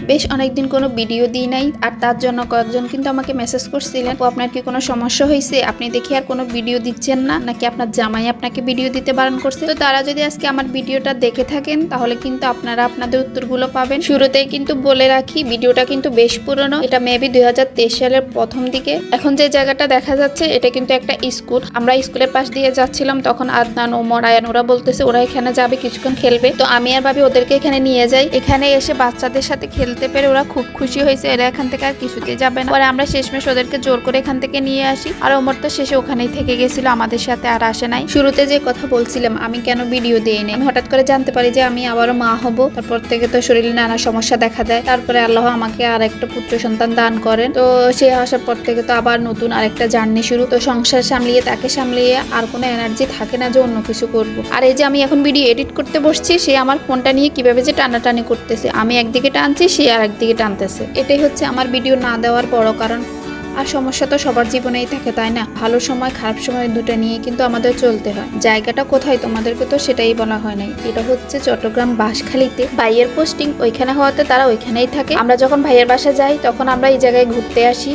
বেশ অনেকদিন কোনো ভিডিও দিই নাই, আর তার জন্য কয়েকজন কিন্তু আমাকে মেসেজ করছিলেন, ও আপনার কি কোনো সমস্যা হয়েছে, আপনি দেখি আর কোনো ভিডিও দিচ্ছেন না, নাকি আপনার জামাই আপনাকে ভিডিও দিতে বারণ করছে। তো তারা যদি আজকে আমার ভিডিওটা দেখে থাকেন তাহলে কিন্তু আপনারা আপনাদের উত্তরগুলো পাবেন। শুরুতেই কিন্তু বলে রাখি, ভিডিওটা কিন্তু বেশ পুরনো, এটা মেবি 2023 সালের প্রথম দিকে। এখন যে জায়গাটা দেখা যাচ্ছে এটা কিন্তু একটা স্কুল। আমরা স্কুলের পাশ দিয়ে যাচ্ছিলাম, তখন আদনান, ওমর, আয়ান ওরা বলতেছে ওরা এখানে যাবে, কিছুক্ষণ খেলবে। তো আমি আর ভাবি ওদেরকে এখানে নিয়ে যাই। এখানে এসে বাচ্চাদের সাথে খেলতে পেরে ওরা খুব খুশি হয়েছে, এরা এখান থেকে আর কিছুতে যাবে না। পরে আমরা শেষমেশ ওদেরকে জোর করে এখান থেকে নিয়ে আসি, আর ওমর তো শেষে ওখানেই থেকে গেছিল, আমাদের সাথে আর আসে নাই। শুরুতে যে কথা বলছিলাম আমি কেন ভিডিও দিই নাই, আমি হঠাৎ করে জানতে পারি যে আমি আবারও মা হব। তারপর থেকে তো শরীরে নানা সমস্যা দেখা দেয়। তারপরে আল্লাহ আমাকে আর একটা পুত্র সন্তান দান করেন। তো সে আসার পর থেকে তো আবার নতুন আরেকটা জার্নি শুরু। তো সংসার সামলিয়ে তাকে সামলিয়ে আর কোনো এনার্জি থাকে না যে অন্য কিছু করব। আর এই যে আমি এখন ভিডিও এডিট করতে বসছি, সে আমার ফোনটা নিয়ে কিভাবে যে টানাটানি করতেছে, আমি একদিকে টানছি, সে আর একদিকে টানতেছে। এটাই হচ্ছে আমার ভিডিও না দেওয়ার বড় কারণ। আর সমস্যা তো সবার জীবনেই থাকে, তাই না? ভালো সময় খারাপ সময় দুটো নিয়ে কিন্তু আমাদের চলতে হয়। জায়গাটা কোথায় তোমাদেরকে তো সেটাই বলা হয় নাই। এটা হচ্ছে চট্টগ্রাম বাঁশখালীতে। ভাইয়ের পোস্টিং ওইখানে হওয়াতে তারা ওইখানেই থাকে। আমরা যখন ভাইয়ের বাসা যাই তখন আমরা এই জায়গায় ঘুরতে আসি।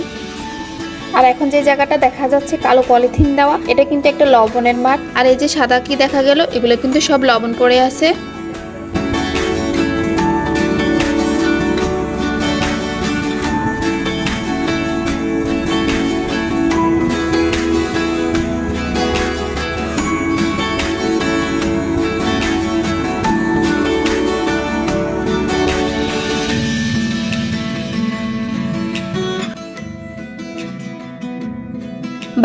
আর এখন যে জায়গাটা দেখা যাচ্ছে কালো পলিথিন দেওয়া, এটা কিন্তু একটা লবণের মাঠ। আর এই যে সাদা কি দেখা গেল, এগুলো কিন্তু সব লবণ পড়ে আছে।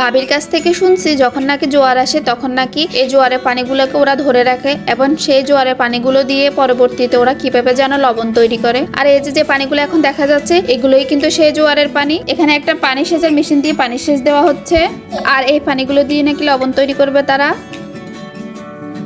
ভাবির কাছ থেকে শুনছি যখন নাকি জোয়ার আসে তখন নাকি এই জোয়ারের পানিগুলোকে ওরা ধরে রাখে, এবং সেই জোয়ারের পানিগুলো দিয়ে পরবর্তীতে ওরা কিভাবে যেন লবণ তৈরি করে। আর এই যে পানিগুলো এখন দেখা যাচ্ছে এগুলোই কিন্তু সেই জোয়ারের পানি। এখানে একটা পানি সেচের মেশিন দিয়ে পানি সেচ দেওয়া হচ্ছে, আর এই পানিগুলো দিয়ে নাকি লবণ তৈরি করবে তারা।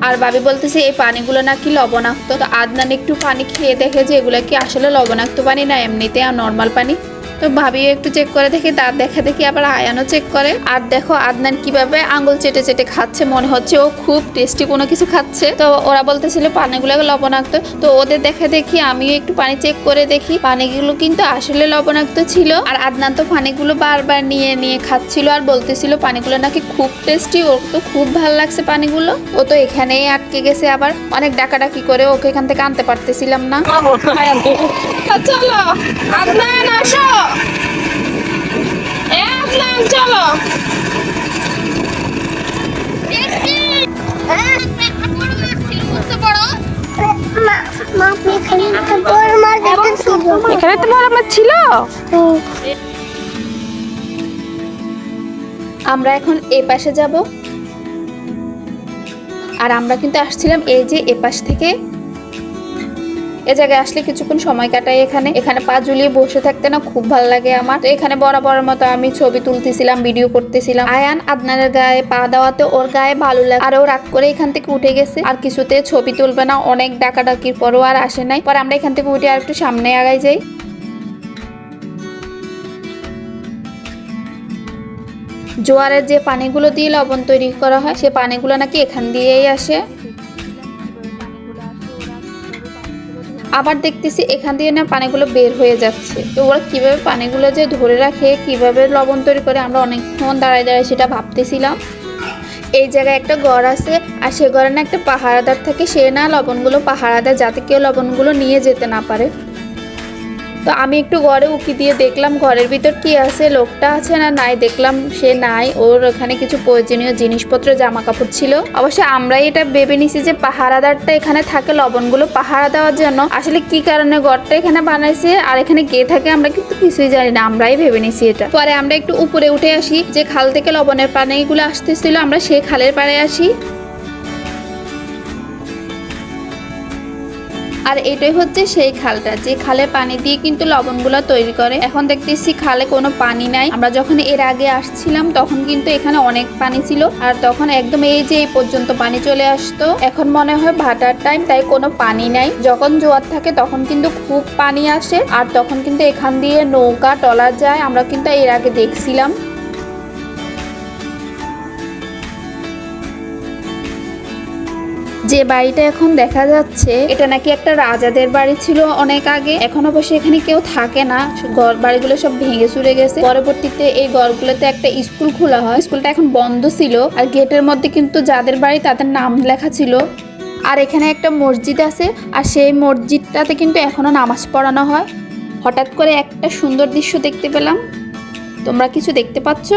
আর ভাবি বলতেছে এই পানিগুলো নাকি লবণাক্ত। তো আদনান একটু পানি খেয়ে দেখে যে এগুলো কি আসলে লবণাক্ত পানি না এমনিতে আর নর্মাল পানি। তো ভাবিও একটু চেক করে দেখি, তার দেখা দেখি আবার আয়ানও চেক করে। আর দেখো আদনান কিভাবে আঙ্গুল চেটে চেটে খাচ্ছে, মনে হচ্ছে ও খুব টেস্টি কোনো কিছু খাচ্ছে। তো ওরা বলতেছিল পানিগুলো লবণাক্ত। তো ওদের দেখা দেখি আমিও একটু পানি চেক করে দেখি, পানিগুলো কিন্তু আসলে লবণাক্ত ছিল। আর আদনান তো পানিগুলো বারবার নিয়ে নিয়ে খাচ্ছিল আর বলতেছিল পানিগুলো নাকি খুব টেস্টি, ওর তো খুব ভালো লাগছে পানিগুলো। ও তো এখানেই আটকে গেছে, আবার অনেক ডাকাডাকি করে ওকে এখান থেকে আনতে পারতেছিলাম না। চলো আদনান আসো, চলো। এখানে তো বড় মাছ ছিল। আমরা এখন এই পাশে যাব, আর আমরা কিন্তু আসছিলাম এই যে এ পাশ থেকে। এ জায়গায় আসলে কিছুক্ষণ সময় কাটাই এখানে পা ঝুলিয়ে বসে থাকতে না খুব ভালো লাগে আমার। তো এখানে বরাবরের মতো আমি ছবি তুলতেছিলাম, ভিডিও করতেছিলাম। আয়ান আদনানের গায়ে পা দেওয়াতে ওর গায়ে ভালো লাগে, আর ও রাগ করে এখান থেকে উঠে গেছে, আর কিছুতে ছবি তুলবে না। অনেক ডাকাডাকির পরও আর আসে নাই। পরে আমরা এখান থেকে উঠে আর একটু সামনে আগাই যাই। জোয়ারের যে পানিগুলো দিয়ে লবণ তৈরি করা হয় সে পানিগুলো নাকি এখান দিয়েই আসে। আবার দেখতেছি এখান দিয়ে না পানিগুলো বের হয়ে যাচ্ছে। তো ওরা কিভাবে পানিগুলো যে ধরে রাখে, কিভাবে লবণ তৈরি করে, আমরা অনেকক্ষণ দাঁড়ায় দাঁড়ায় সেটা ভাবতেছিলাম। এই জায়গায় একটা ঘর আছে, আর সে ঘরে না একটা পাহারাদার থাকে, সে না লবণগুলো পাহারা দেয় যাতে কেউ লবণগুলো নিয়ে যেতে না পারে। তো আমি একটু ঘরে উকি দিয়ে দেখলাম ঘরের ভিতর কি আছে, লোকটা আছে না নাই, দেখলাম সে নাই। ওর ওখানে কিছু প্রয়োজনীয় জিনিসপত্র, জামা কাপড় ছিল। অবশ্য আমরাই এটা ভেবে নিছি যে পাহারাদারটা এখানে থাকে লবণগুলো পাহারা দেওয়ার জন্য। আসলে কি কারণে ঘরটা এখানে বানাইছে আর এখানে কে থাকে আমরা কিন্তু কিছুই জানি না, আমরাই ভেবে নিছি এটা। পরে আমরা একটু উপরে উঠে আসি, যে খাল থেকে লবণের পানিগুলো আসতেছিল আমরা সেই খালের পাড়ে আসি। আর এটাই হচ্ছে সেই খালটা, যে খালে পানি দিয়ে কিন্তু লবণগুলো তৈরি করে। এখন দেখতেছি খালে কোনো পানি নাই। আমরা যখন এর আগে আসছিলাম তখন কিন্তু এখানে অনেক পানি ছিল, আর তখন একদম এই যে এই পর্যন্ত পানি চলে আসতো। এখন মনে হয় ভাটার টাইম, তাই কোনো পানি নাই। যখন জোয়ার থাকে তখন কিন্তু খুব পানি আসে, আর তখন কিন্তু এখান দিয়ে নৌকা ট্রলার যায়, আমরা কিন্তু এর আগে দেখছিলাম। যে বাড়িটা এখন দেখা যাচ্ছে এটা নাকি একটা রাজাদের বাড়ি ছিল অনেক আগে। এখন অবশ্য এখানে কেউ থাকে না, ঘর বাড়িগুলো সব ভেঙে চুরে গেছে। পরবর্তীতে এই ঘরগুলোতে একটা স্কুল খোলা হয়, স্কুলটা এখন বন্ধ ছিল। আর গেটের মধ্যে কিন্তু যাদের বাড়ি তাদের নাম লেখা ছিল। আর এখানে একটা মসজিদ আছে, আর সেই মসজিদটাতে কিন্তু এখনো নামাজ পড়ানো হয়। হঠাৎ করে একটা সুন্দর দৃশ্য দেখতে পেলাম। তোমরা কিছু দেখতে পাচ্ছ?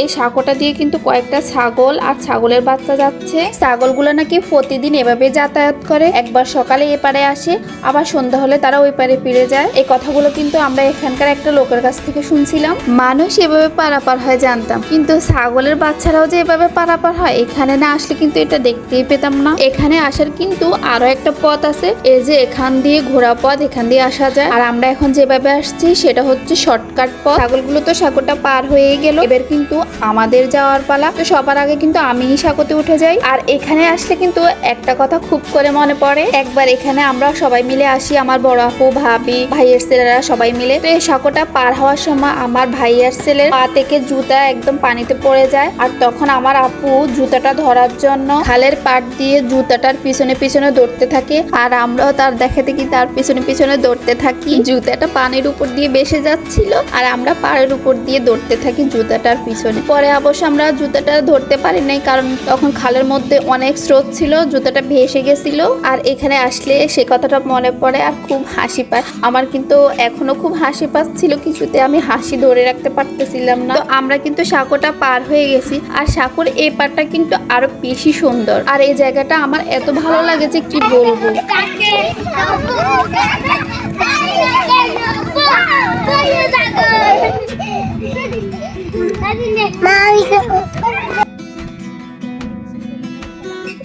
এই সাঁকোটা দিয়ে কিন্তু কয়েকটা ছাগল আর ছাগলের বাচ্চা যাচ্ছে। ছাগলগুলো নাকি প্রতিদিন এভাবে যাতায়াত করে, একবার সকালে এপারে আসে, আবার সন্ধ্যা হলে তারা ওই পারে ফিরে যায়। এই কথাগুলো কিন্তু আমরা এখানকার একটা লোকের কাছ থেকে শুনছিলাম। মানুষ এভাবে পারাপার হয় জানতাম, কিন্তু ছাগলের বাচ্চারাও যে এভাবে পারাপার হয় এখানে না আসলে কিন্তু এটা দেখতেই পেতাম না। এখানে আসার কিন্তু আরো একটা পথ আছে, এই যে এখান দিয়ে ঘোড়া পথ, এখান দিয়ে আসা যায়। আর আমরা এখন যেভাবে আসছি সেটা হচ্ছে শর্টকাট পথ। ছাগলগুলো তো সাঁকোটা পার হয়ে গেল, এবার কিন্তু আমাদের যাওয়ার পালা। তো সবার আগে কিন্তু আমিই সাঁকোতে উঠে যাই। আর এখানে আসলে কিন্তু একটা কথা খুব করে মনে পড়ে, একবার এখানে আমরা সবাই মিলে আসি, আমার বড় আপু, ভাবি, ভাইয়ের ছেলেরা সবাই মিলে। তো এই সাঁকোটা পার হওয়ার সময় আমার ভাইয়ের ছেলের পা থেকে জুতা একদম পানিতে পড়ে যায়। আর তখন আমার আপু জুতাটা ধরার জন্য খালের পাড় দিয়ে জুতাটার পিছনে পিছনে দৌড়তে থাকে, আর আমরাও তার দেখে দেখি তার পিছনে পিছনে দৌড়তে থাকি। জুতাটা পানির উপর দিয়ে ভেসে যাচ্ছিল, আর আমরা পাড়ের উপর দিয়ে দৌড়তে থাকি জুতাটার পিছনে। পরে অবশ্য আমরা জুতাটা ধরতে পারি নাই, কারণ তখন খালের মধ্যে অনেক স্রোত ছিল, জুতাটা ভেসে গেছিল। আর এখানে আসলে সে কথাটা মনে পড়ে আর খুব হাসি পায়। আমার কিন্তু এখনো খুব হাসি পাচ্ছিল, কিছুতে আমি হাসি ধরে রাখতে পারতেছিলাম না। তো আমরা কিন্তু সাঁকোটা পার হয়ে গেছি, আর সাঁকোর এই পারটা কিন্তু আরো বেশি সুন্দর। আর এই জায়গাটা আমার এত ভালো লাগে যে কি বলবো।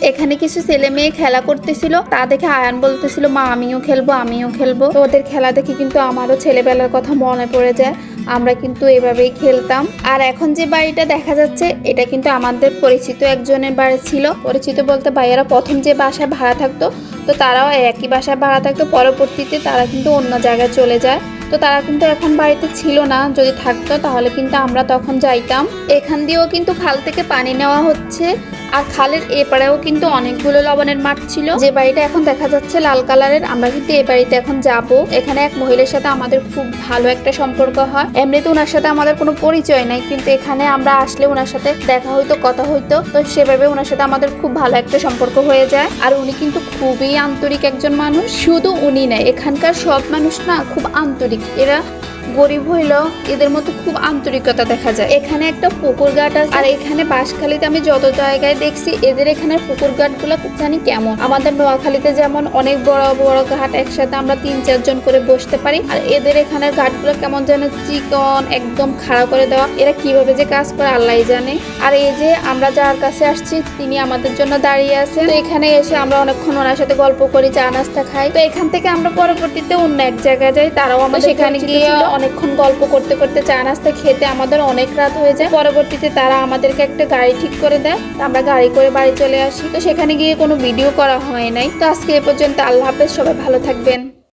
এখানে কিছু ছেলে মেয়ে খেলা করতেছিল, তা দেখে আয়ান বলতেছিল মা আমিও খেলবো আমিও খেলবো। তো ওদের খেলা দেখে কিন্তু আমারও ছেলেবেলার কথা মনে পড়ে যায়। আমরা কিন্তু এভাবেই খেলতাম। আর এখন যে বাড়িটা দেখা যাচ্ছে এটা কিন্তু আমাদের পরিচিত একজনের বাড়ি ছিল। পরিচিত বলতে ভাইয়ারা প্রথম যে বাসায় ভাড়া থাকতো, তো তারাও একই বাসায় ভাড়া থাকতো। পরবর্তীতে তারা কিন্তু অন্য জায়গায় চলে যায়। তো তারা কিন্তু এখন বাড়িতে ছিল না, যদি থাকতো তাহলে কিন্তু আমরা তখন যাইতাম। এখান দিয়েও কিন্তু খাল থেকে পানি নেওয়া হচ্ছে। আর খালের এপারেও কিন্তু অনেকগুলো লবণের মাঠ ছিল। যে বাড়িটা এখন দেখা যাচ্ছে লাল কালারের, আমরা কিন্তু এই বাড়িতে এখন যাব। এখানে এক মহিলার সাথে আমাদের খুব ভালো একটা সম্পর্ক হয়। এমনিতে ওনার সাথে আমাদের কোনো পরিচয় নাই, কিন্তু এখানে আমরা আসলে ওনার সাথে দেখা হইতো, কথা হইতো। তো সেভাবে ওনার সাথে আমাদের খুব ভালো একটা সম্পর্ক হয়ে যায়। আর উনি কিন্তু খুবই আন্তরিক একজন মানুষ। শুধু উনি নাই, এখানকার সব মানুষ না খুব আন্তরিক। এরা গরিব হইলেও এদের মধ্যে খুব আন্তরিকতা দেখা যায়। এখানে একটা পুকুর ঘাট আছে, আর এখানে বাঁশখালীতে আমি যত জায়গায় দেখছি এদের এখানে পুকুর ঘাট গুলা জানি কেমন। আমাদের নোয়াখালীতে যেমন অনেক বড় বড় ঘাট, একসাথে আমরা 3-4 জন করে বসতে পারি, আর এদের এখানের ঘাটগুলো কেমন যেন চিকন, একদম খাড়া করে দেওয়া। এরা কিভাবে যে কাজ করে আল্লাহ জানে। আর এই যে আমরা যার কাছে আসছি তিনি আমাদের জন্য দাঁড়িয়ে আছেন। তো এখানে এসে আমরা অনেকক্ষণ ওনার সাথে গল্প করি, চা নাস্তা খাই। তো এখান থেকে আমরা পরবর্তীতে অন্য এক জায়গায় যাই, তারাও আমরা সেখানে গিয়ে অনেকক্ষণ গল্প করতে করতে চা নাস্তা খেতে আমাদের অনেক রাত হয়ে যায়। পরবর্তীতে তারা আমাদেরকে একটা গাড়ি ঠিক করে দেয়, আমরা গাড়ি করে বাড়ি চলে আসি। তো সেখানে গিয়ে কোনো ভিডিও করা হয় নাই। তো আজকে এ পর্যন্ত, আল্লাহ হাফেজ, সবাই ভালো থাকবেন।